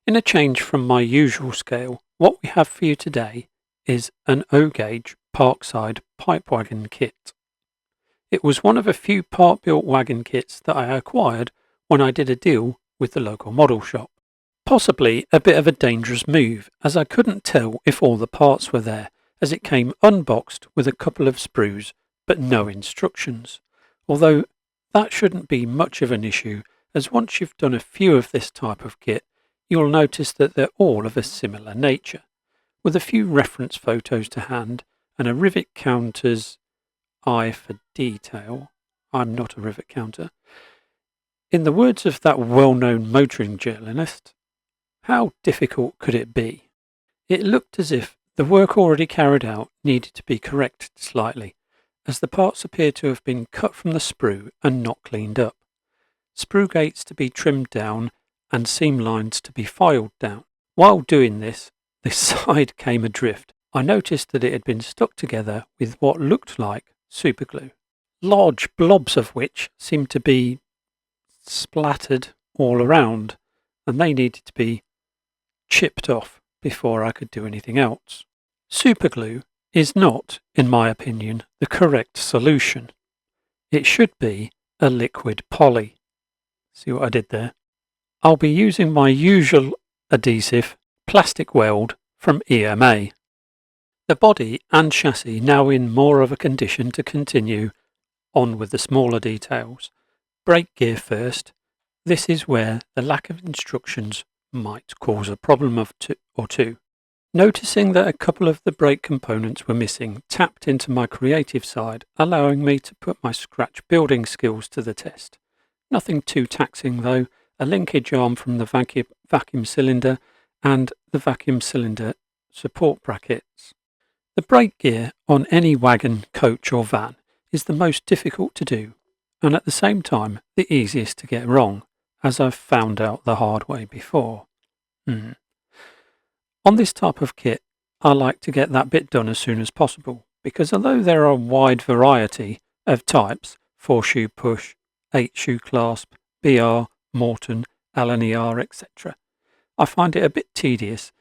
In a change from my usual scale, what we have for you today is an O-gauge Parkside pipe wagon kit. It was one of a few part-built wagon kits that I acquired when I did a deal with the local model shop. Possibly a bit of a dangerous move, as I couldn't tell if all the parts were there, as it came unboxed with a couple of sprues but no instructions. Although that shouldn't be much of an issue, as once you've done a few of this type of kit, you'll notice that they're all of a similar nature, with a few reference photos to hand and a rivet counter's eye for detail. I'm not a rivet counter. In the words of that well-known motoring journalist, how difficult could it be? It looked as if the work already carried out needed to be corrected slightly, as the parts appear to have been cut from the sprue and not cleaned up. Sprue gates to be trimmed down and seam lines to be filed down. While doing this, the side came adrift. I noticed that it had been stuck together with what looked like superglue, large blobs of which seemed to be splattered all around, and they needed to be chipped off before I could do anything else. Superglue is not, in my opinion, the correct solution. It should be a liquid poly. See what I did there? I'll be using my usual adhesive, plastic weld from EMA. The body and chassis now in more of a condition to continue on with the smaller details. Brake gear first. This is where the lack of instructions might cause a problem of two. Noticing that a couple of the brake components were missing, tapped into my creative side, allowing me to put my scratch building skills to the test. Nothing too taxing though, a linkage arm from the vacuum cylinder and the vacuum cylinder support brackets. The brake gear on any wagon, coach or van is the most difficult to do, and at the same time the easiest to get wrong, as I've found out the hard way before. On this type of kit, I like to get that bit done as soon as possible, because although there are a wide variety of types, 4-shoe push, 8-shoe clasp, BR, Morton, LNER, etc., I find it a bit tedious,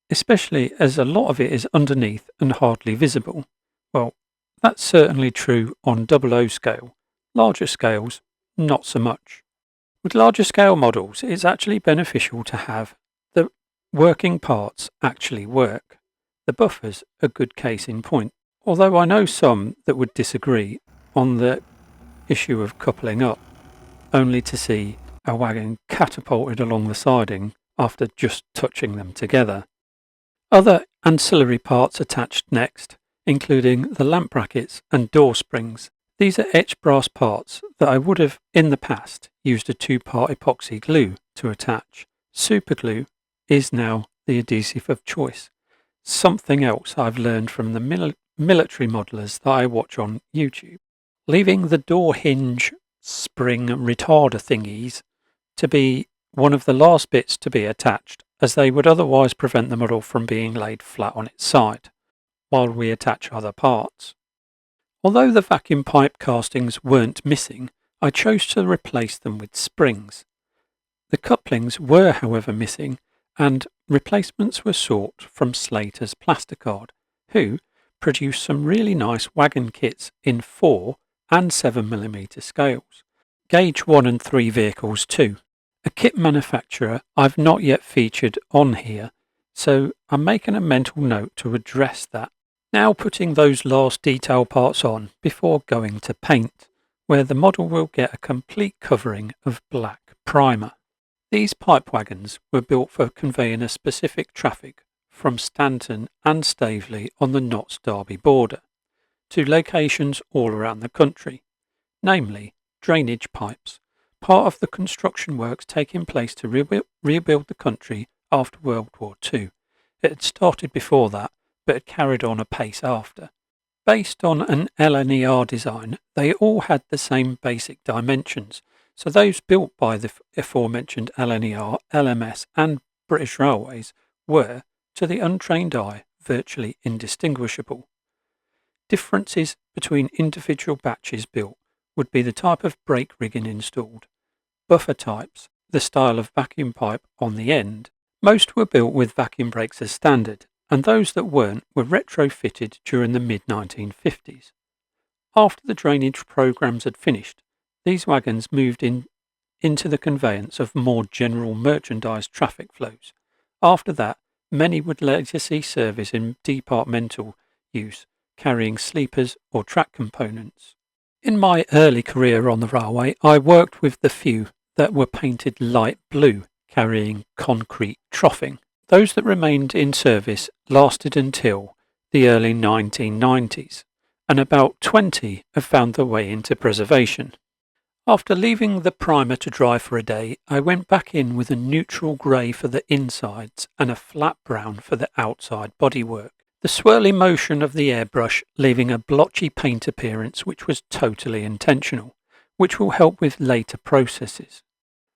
especially as a lot of it is underneath and hardly visible. Well, that's certainly true on 00 scale. Larger scales, not so much. With larger scale models, it's actually beneficial to have the working parts actually work. The buffer's a good case in point, although I know some that would disagree on the issue of coupling up, only to see a wagon catapulted along the siding after just touching them together. Other ancillary parts attached next, including the lamp brackets and door springs. These are etched brass parts that I would have, in the past, used a 2-part epoxy glue to attach. Superglue is now the adhesive of choice, something else I've learned from the military modelers that I watch on YouTube. Leaving the door hinge spring retarder thingies to be one of the last bits to be attached, as they would otherwise prevent the model from being laid flat on its side, while we attach other parts. Although the vacuum pipe castings weren't missing, I chose to replace them with springs. The couplings were, however, missing, and replacements were sought from Slater's Plasticard, who produced some really nice wagon kits in 4 and 7mm scales. Gauge 1 and 3 vehicles too. A kit manufacturer I've not yet featured on here, so I'm making a mental note to address that. Now putting those last detail parts on before going to paint, where the model will get a complete covering of black primer. These pipe wagons were built for conveying a specific traffic from Stanton and Staveley on the Notts Derby border to locations all around the country, namely drainage pipes, part of the construction works taking place to rebuild the country after World War II. It had started before that, but had carried on apace after. Based on an LNER design, they all had the same basic dimensions, so those built by the aforementioned LNER, LMS and British Railways were, to the untrained eye, virtually indistinguishable. Differences between individual batches built would be the type of brake rigging installed, buffer types, the style of vacuum pipe on the end, Most were built with vacuum brakes as standard, and those that weren't were retrofitted during the mid-1950s. After the drainage programmes had finished, these wagons moved into the conveyance of more general merchandise traffic flows. After that, many would later see service in departmental use, carrying sleepers or track components. In my early career on the railway, I worked with the few that were painted light blue, carrying concrete troughing. Those that remained in service lasted until the early 1990s, and about 20 have found their way into preservation. After leaving the primer to dry for a day, I went back in with a neutral grey for the insides and a flat brown for the outside bodywork. The swirly motion of the airbrush leaving a blotchy paint appearance which was totally intentional, which will help with later processes.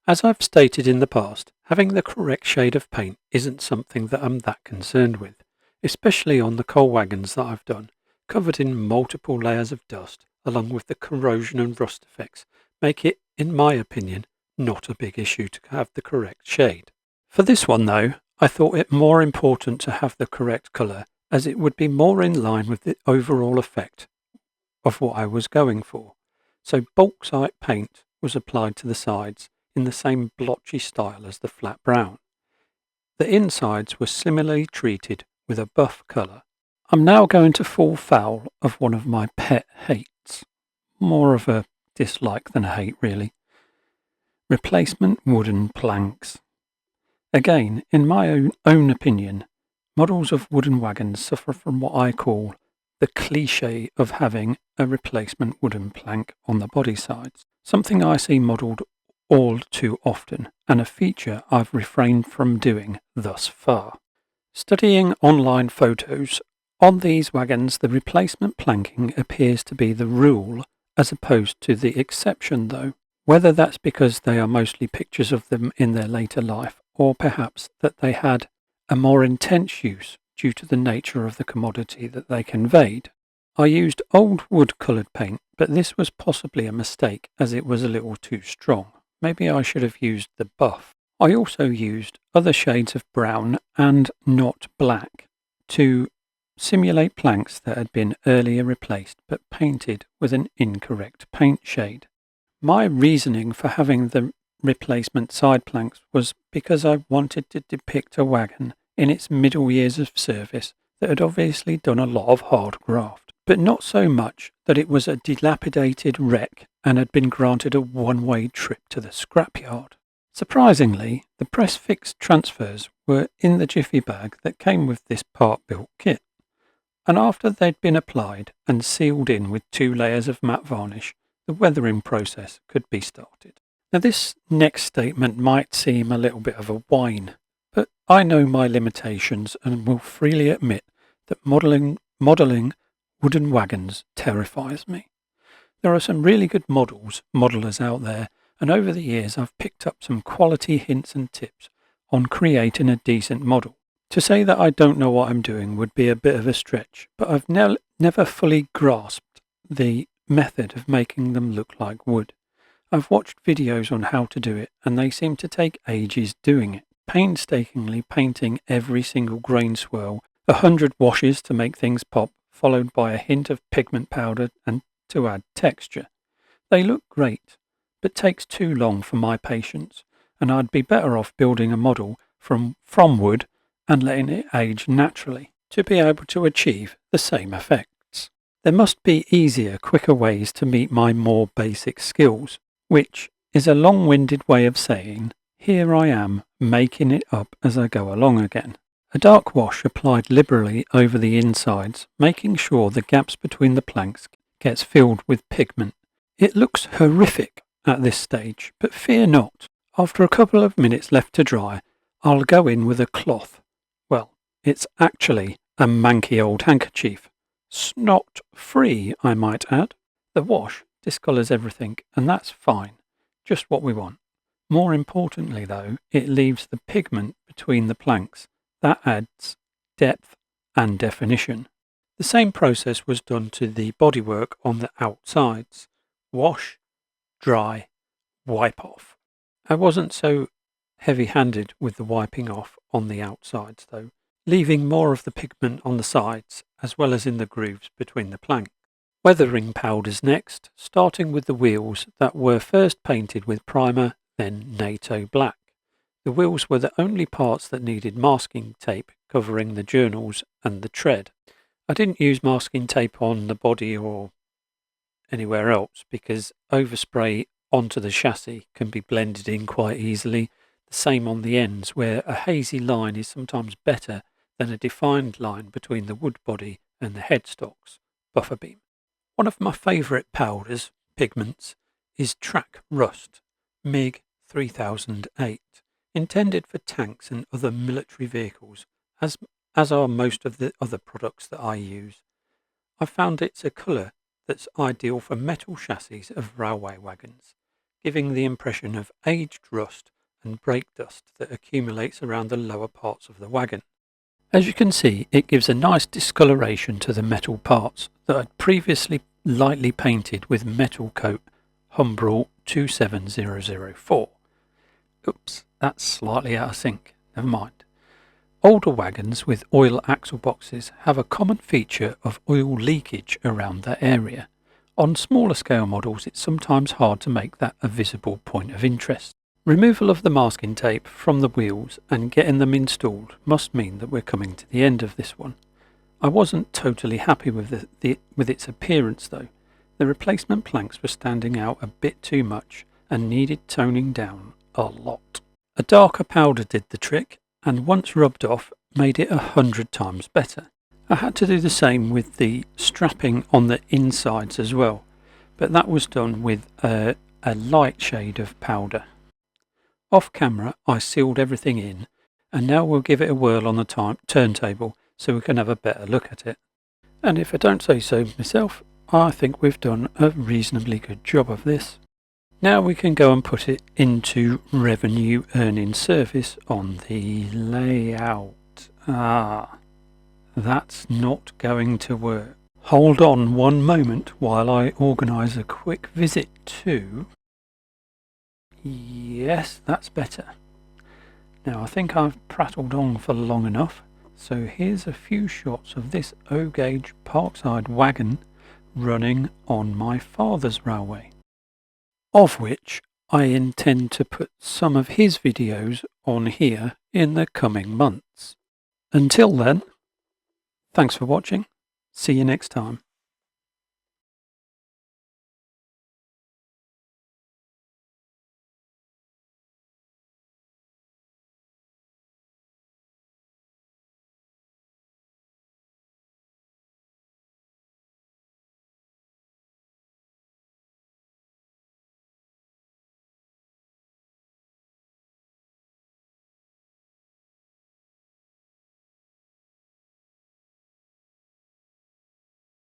As I've stated in the past, having the correct shade of paint isn't something that I'm that concerned with, especially on the coal wagons that I've done, covered in multiple layers of dust, along with the corrosion and rust effects, make it, in my opinion, not a big issue to have the correct shade. For this one though, I thought it more important to have the correct colour, as it would be more in line with the overall effect of what I was going for. So bauxite paint was applied to the sides in the same blotchy style as the flat brown. The insides were similarly treated with a buff colour. I'm now going to fall foul of one of my pet hates. More of a dislike than a hate, really. Replacement wooden planks. Again, in my own opinion, models of wooden wagons suffer from what I call the cliché of having a replacement wooden plank on the body sides, something I see modelled all too often, and a feature I've refrained from doing thus far. Studying online photos, on these wagons the replacement planking appears to be the rule as opposed to the exception though, whether that's because they are mostly pictures of them in their later life, or perhaps that they had a more intense use due to the nature of the commodity that they conveyed. I used old wood-coloured paint, but this was possibly a mistake as it was a little too strong. Maybe I should have used the buff. I also used other shades of brown and not black to simulate planks that had been earlier replaced but painted with an incorrect paint shade. My reasoning for having the replacement side planks was because I wanted to depict a wagon in its middle years of service that had obviously done a lot of hard graft, but not so much that it was a dilapidated wreck and had been granted a one-way trip to the scrapyard. Surprisingly, the press-fixed transfers were in the jiffy bag that came with this part-built kit, and after they'd been applied and sealed in with 2 layers of matte varnish, the weathering process could be started. Now this next statement might seem a little bit of a whine, but I know my limitations and will freely admit that modelling wooden wagons terrifies me. There are some really good modellers out there, and over the years I've picked up some quality hints and tips on creating a decent model. To say that I don't know what I'm doing would be a bit of a stretch, but I've never fully grasped the method of making them look like wood. I've watched videos on how to do it, and they seem to take ages doing it, painstakingly painting every single grain swirl, 100 washes to make things pop, followed by a hint of pigment powder and to add texture. They look great, but takes too long for my patience, and I'd be better off building a model from wood and letting it age naturally to be able to achieve the same effects. There must be easier, quicker ways to meet my more basic skills, which is a long-winded way of saying, here I am making it up as I go along again. A dark wash applied liberally over the insides, making sure the gaps between the planks gets filled with pigment. It looks horrific at this stage, but fear not. After a couple of minutes left to dry, I'll go in with a cloth. Well, it's actually a manky old handkerchief. Snot-free, I might add. The wash discolours everything, and that's fine. Just what we want. More importantly, though, it leaves the pigment between the planks. That adds depth and definition. The same process was done to the bodywork on the outsides. Wash, dry, wipe off. I wasn't so heavy-handed with the wiping off on the outsides though, leaving more of the pigment on the sides as well as in the grooves between the planks. Weathering powders next, starting with the wheels that were first painted with primer, then NATO black. The wheels were the only parts that needed masking tape covering the journals and the tread. I didn't use masking tape on the body or anywhere else because overspray onto the chassis can be blended in quite easily. The same on the ends, where a hazy line is sometimes better than a defined line between the wood body and the headstock's buffer beam. One of my favourite powders, pigments, is Track Rust MiG 3008, intended for tanks and other military vehicles, as are most of the other products that I use. I found it's a colour that's ideal for metal chassis of railway wagons, giving the impression of aged rust and brake dust that accumulates around the lower parts of the wagon. As you can see, it gives a nice discoloration to the metal parts that I'd previously lightly painted with metal coat Humbrol 27004. Oops, that's slightly out of sync, never mind. Older wagons with oil axle boxes have a common feature of oil leakage around that area. On smaller scale models, it's sometimes hard to make that a visible point of interest. Removal of the masking tape from the wheels and getting them installed must mean that we're coming to the end of this one. I wasn't totally happy with its appearance though. The replacement planks were standing out a bit too much and needed toning down a lot. A darker powder did the trick, and once rubbed off made it 100 times better. I had to do the same with the strapping on the insides as well, but that was done with a light shade of powder. Off camera I sealed everything in, and now we'll give it a whirl on the turntable so we can have a better look at it. And if I don't say so myself, I think we've done a reasonably good job of this. Now we can go and put it into revenue earning service on the layout. That's not going to work. Hold on one moment while I organise a quick visit to... Yes, that's better. Now I think I've prattled on for long enough, so here's a few shots of this O-gauge Parkside wagon running on my father's railway, of which I intend to put some of his videos on here in the coming months. Until then, thanks for watching. See you next time.